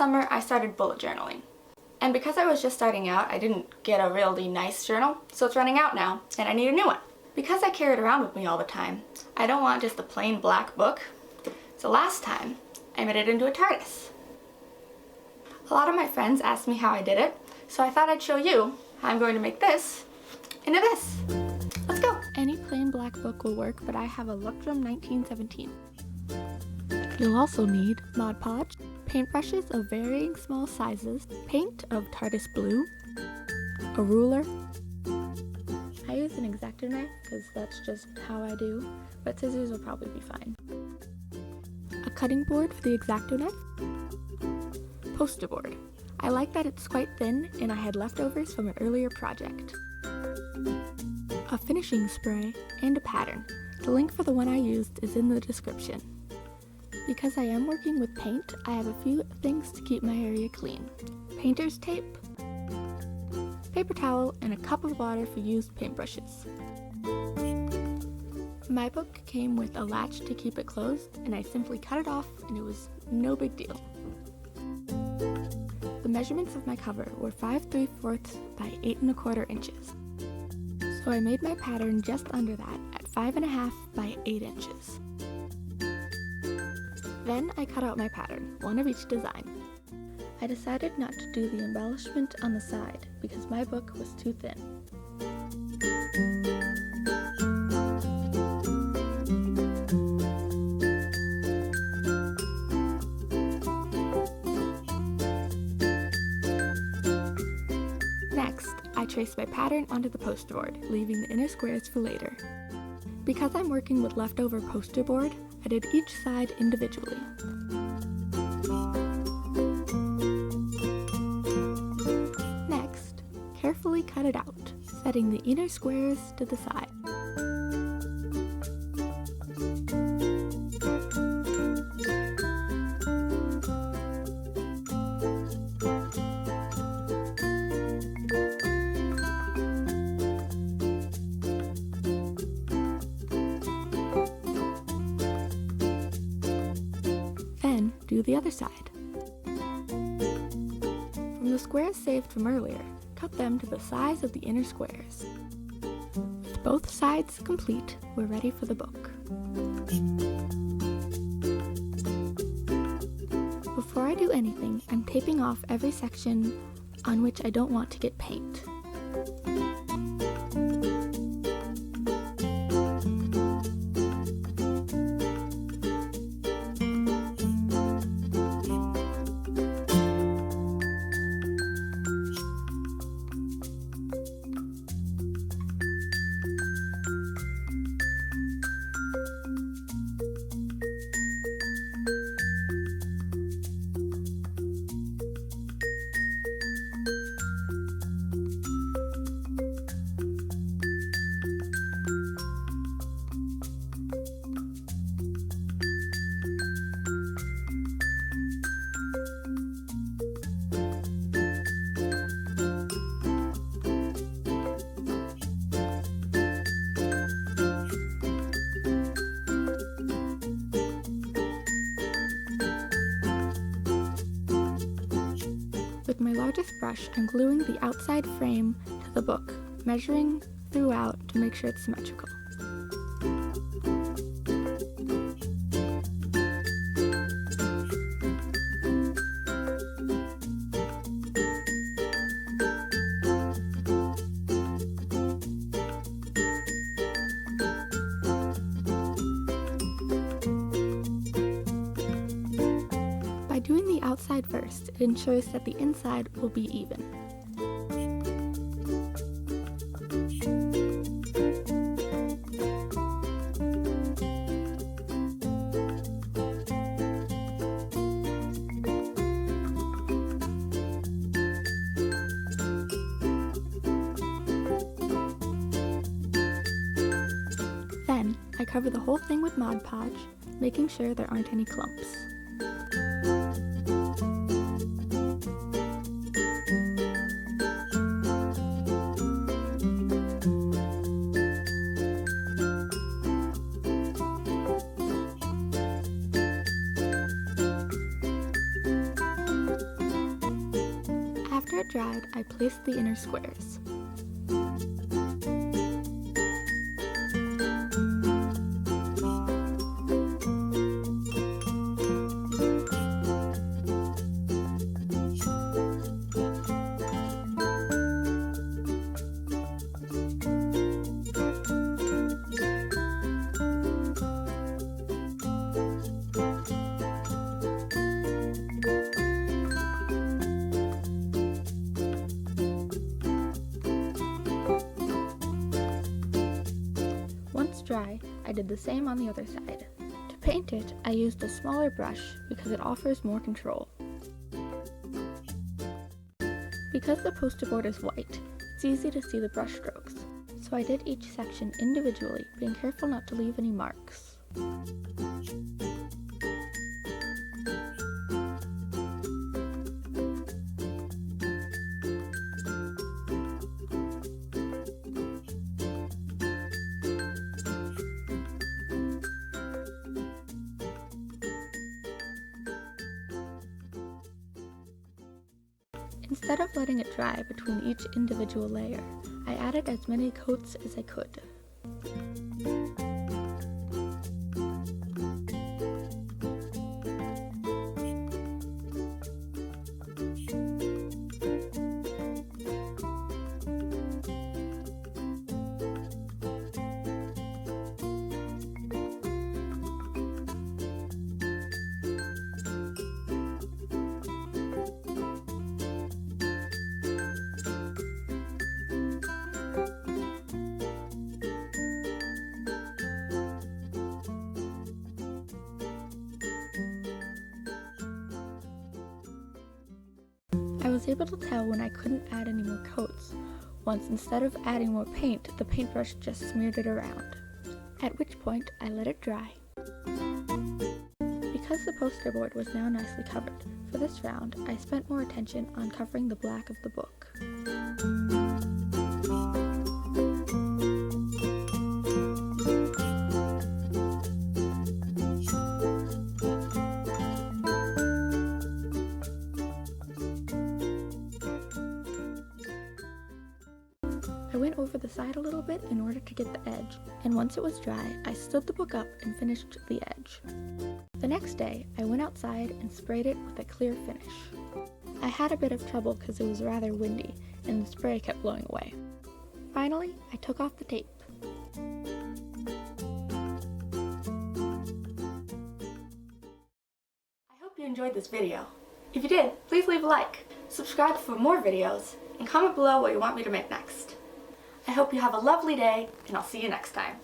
summer, I started bullet journaling. And because I was just starting out, I didn't get a really nice journal, so it's running out now, and I need a new one. Because I carry it around with me all the time, I don't want just a plain black book, so last time, I made it into a TARDIS. A lot of my friends asked me how I did it, so I thought I'd show you how I'm going to make this into this. Let's go! Any plain black book will work, but I have a Luctrum 1917. You'll also need Mod Podge, paintbrushes of varying small sizes, paint of TARDIS blue, a ruler. I use an X-Acto knife because that's just how I do, but scissors will probably be fine. A cutting board for the X-Acto knife. Poster board. I like that it's quite thin and I had leftovers from an earlier project. A finishing spray and a pattern. The link for the one I used is in the description. Because I am working with paint, I have a few things to keep my area clean. Painter's tape, paper towel, and a cup of water for used paintbrushes. My book came with a latch to keep it closed, and I simply cut it off and it was no big deal. The measurements of my cover were 5 3/4 by 8 1/4 inches. So I made my pattern just under that at 5 1/2 by 8 inches. Then I cut out my pattern, one of each design. I decided not to do the embellishment on the side because my book was too thin. Next, I traced my pattern onto the poster board, leaving the inner squares for later. Because I'm working with leftover poster board, I did each side individually. Next, carefully cut it out, setting the inner squares to the side. Then, do the other side. From the squares saved from earlier, cut them to the size of the inner squares. With both sides complete, we're ready for the book. Before I do anything, I'm taping off every section on which I don't want to get paint. With my largest brush, I'm gluing the outside frame to the book, measuring throughout to make sure it's symmetrical. By doing the outside first, it ensures that the inside will be even. Then, I cover the whole thing with Mod Podge, making sure there aren't any clumps. dried, I placed the inner squares. Once dry, I did the same on the other side. To paint it, I used a smaller brush because it offers more control. Because the poster board is white, it's easy to see the brush strokes, so I did each section individually, being careful not to leave any marks. Instead of letting it dry between each individual layer, I added as many coats as I could. I was able to tell when I couldn't add any more coats, once instead of adding more paint, the paintbrush just smeared it around. At which point, I let it dry. Because the poster board was now nicely covered, for this round, I spent more attention on covering the black of the book. I went over the side a little bit in order to get the edge, and once it was dry, I stood the book up and finished the edge. The next day, I went outside and sprayed it with a clear finish. I had a bit of trouble because it was rather windy, and the spray kept blowing away. Finally, I took off the tape. I hope you enjoyed this video. If you did, please leave a like, subscribe for more videos, and comment below what you want me to make next. I hope you have a lovely day, and I'll see you next time.